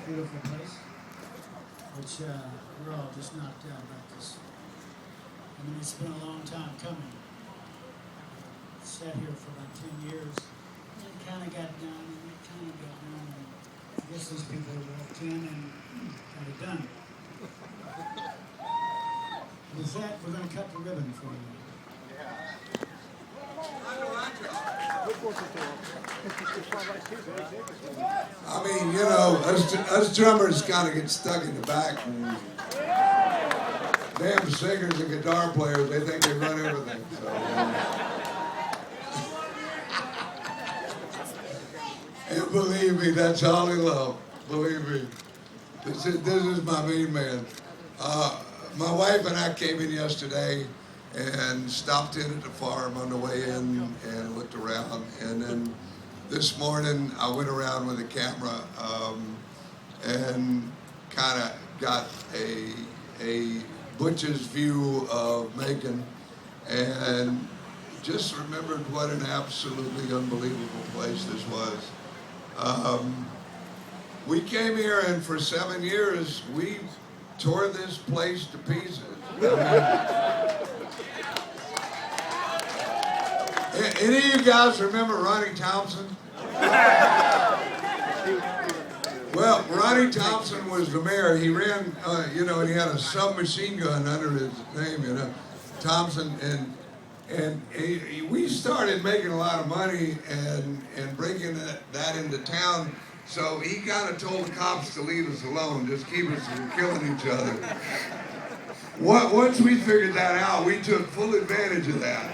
beautiful place, which we're all just knocked out about this. I mean, it's been a long time coming. Sat here for about 10 years. And it kind of got done, and it kind of got done. And I guess these people walked in and got it done. With that, we're going to cut the ribbon for you. I mean, you know, us drummers kind of get stuck in the back. And damn singers and guitar players, they think they run everything. So, and believe me, that's all in love. Believe me. This is my main man. My wife and I came in yesterday and stopped in at the farm on the way in and looked around. And then this morning I went around with a camera and kind of got a butcher's view of Macon and just remembered what an absolutely unbelievable place this was. We came here and for 7 years we tore this place to pieces. Any of you guys remember Ronnie Thompson? Well, Ronnie Thompson was the mayor. He ran, you know, and he had a submachine gun under his name, you know, Thompson. And we started making a lot of money and bringing that into town. So he kind of told the cops to leave us alone, just keep us from killing each other. Once we figured that out, we took full advantage of that.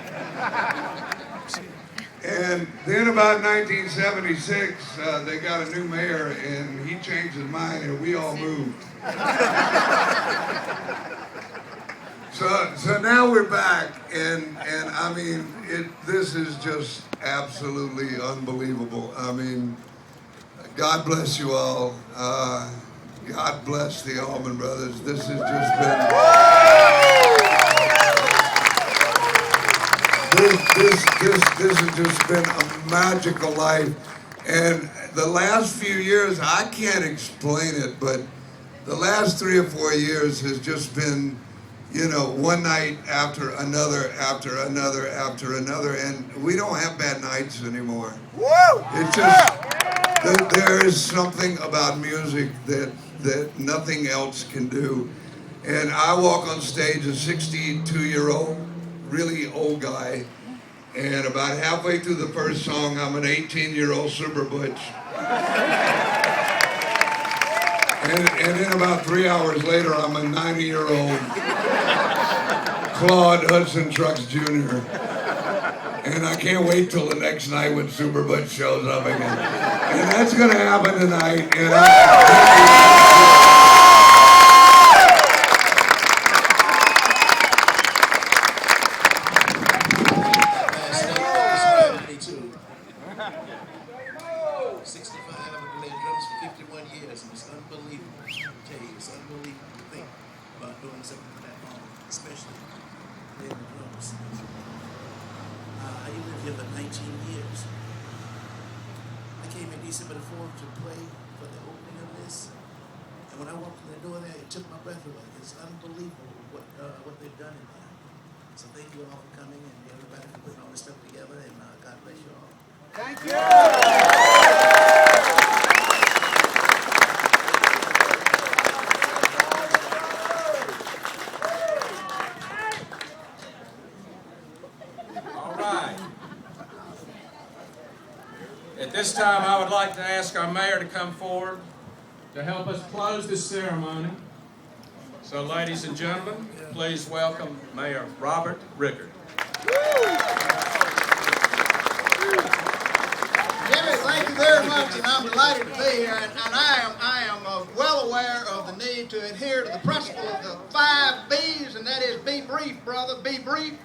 And then about 1976, they got a new mayor, and he changed his mind, and we all moved. So now we're back, and I mean, this is just absolutely unbelievable. I mean, God bless you all. God bless the Allman Brothers. This has just been this has just been a magical life. And the last few years, I can't explain it, but the last 3 or 4 years has just been, you know, one night after another, after another, after another, and we don't have bad nights anymore. Woo! It's just, there is something about music that nothing else can do. And I walk on stage, a 62-year-old, really old guy, and about halfway through the first song, I'm an 18-year-old super butch. And then about 3 hours later, I'm a 90-year-old Claude Hudson Trucks Jr. And I can't wait till the next night when Super Butch shows up again. And that's going to happen tonight. And December the 4th to play for the opening of this, and when I walked in the door there, it took my breath away. It's unbelievable what they've done in there. So thank you all for coming and everybody for putting all this stuff together, and God bless you all. Thank you. At this time, I would like to ask our mayor to come forward to help us close this ceremony. So, ladies and gentlemen, please welcome Mayor Robert Rickard. Jimmy, thank you very much, and I'm delighted to be here. And I am well aware of the need to adhere to the principle of the 5 B's, and that is be brief, brother, be brief.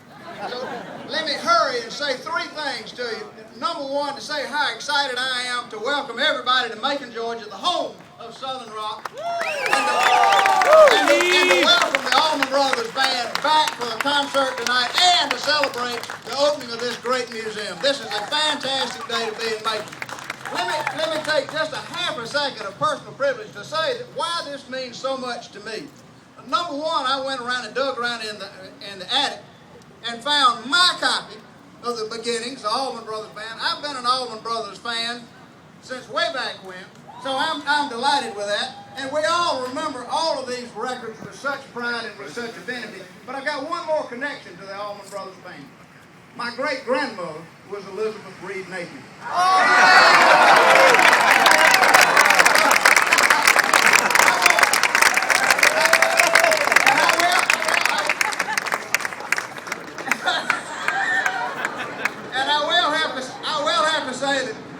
So let me hurry and say 3 things to you. Number 1, to say how excited I am to welcome everybody to Macon, Georgia, the home of Southern Rock. And to welcome the Allman Brothers Band back for the concert tonight and to celebrate the opening of this great museum. This is a fantastic day to be in Macon. let me take just a half a second of personal privilege to say that why this means so much to me. Number one, I went around and dug around in the attic and found my copy of the beginnings, the Allman Brothers Band. I've been an Allman Brothers fan since way back when, so I'm delighted with that. And we all remember all of these records with such pride and with such affinity. But I've got one more connection to the Allman Brothers Band. My great-grandmother was Elizabeth Reed Napier.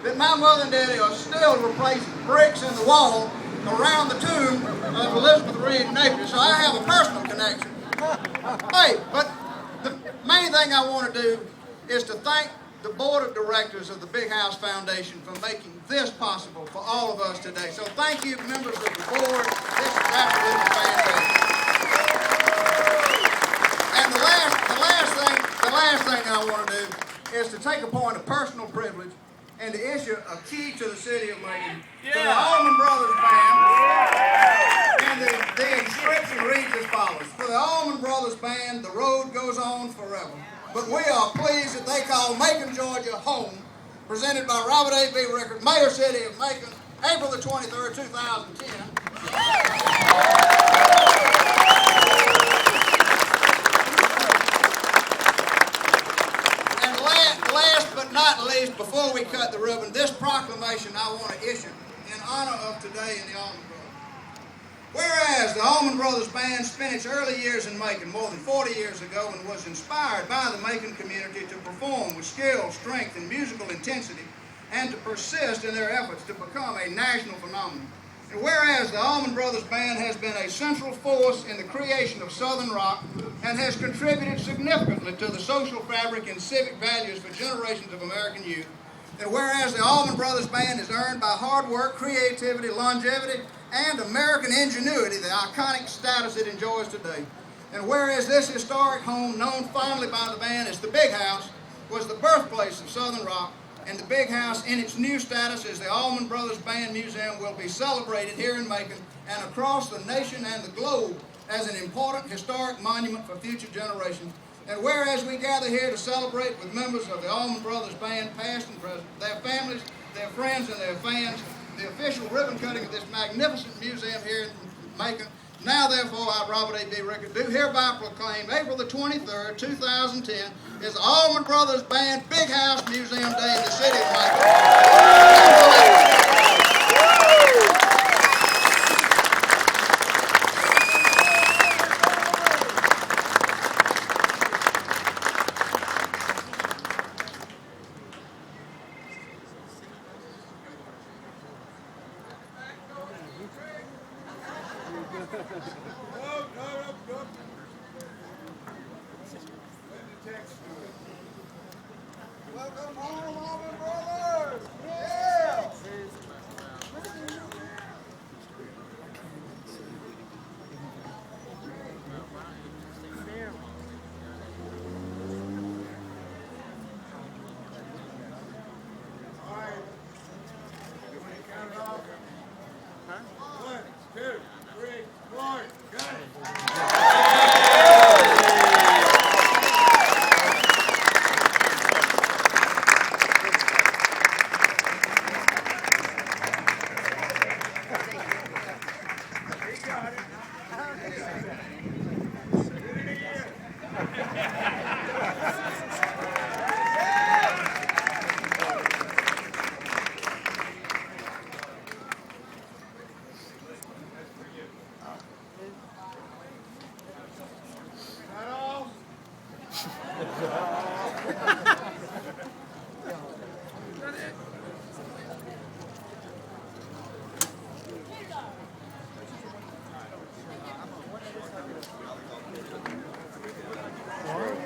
That my mother and daddy are still replacing bricks in the wall around the tomb of Elizabeth Reed Napier, so I have a personal connection. Hey, but the main thing I want to do is to thank the board of directors of the Big House Foundation for making this possible for all of us today. So thank you, members of the board. This is absolutely fantastic. And the last thing I want to do is to take a point of personal privilege and to issue a key to the city of Macon to the Allman Brothers Band. And the inscription reads as follows: for the Allman Brothers Band, the road goes on forever. But we are pleased that they call Macon, Georgia home. Presented by Robert A.B. Rickard, Mayor City of Macon, April the 23rd, 2010. Last but not least, before we cut the ribbon, this proclamation I want to issue in honor of today in the Allman Brothers. Whereas the Allman Brothers Band spent its early years in Macon more than 40 years ago and was inspired by the Macon community to perform with skill, strength, and musical intensity, and to persist in their efforts to become a national phenomenon. And whereas the Allman Brothers Band has been a central force in the creation of Southern rock and has contributed significantly to the social fabric and civic values for generations of American youth, and whereas the Allman Brothers Band is earned by hard work, creativity, longevity, and American ingenuity the iconic status it enjoys today, and whereas this historic home, known fondly by the band as the Big House, was the birthplace of Southern rock, and the Big House, in its new status as the Allman Brothers Band Museum, will be celebrated here in Macon and across the nation and the globe as an important historic monument for future generations. And whereas we gather here to celebrate with members of the Allman Brothers Band, past and present, their families, their friends, and their fans, the official ribbon cutting of this magnificent museum here in Macon, now therefore I, Robert A.B. Rickard, do hereby proclaim April the 23rd, 2010 is the Allman Brothers Band Big House Museum Day in the city of Macon. Welcome home, Allman Brothers! Yeah! All right. You want to count it off? Huh? 1, 2, 3, 4, go! Is that all?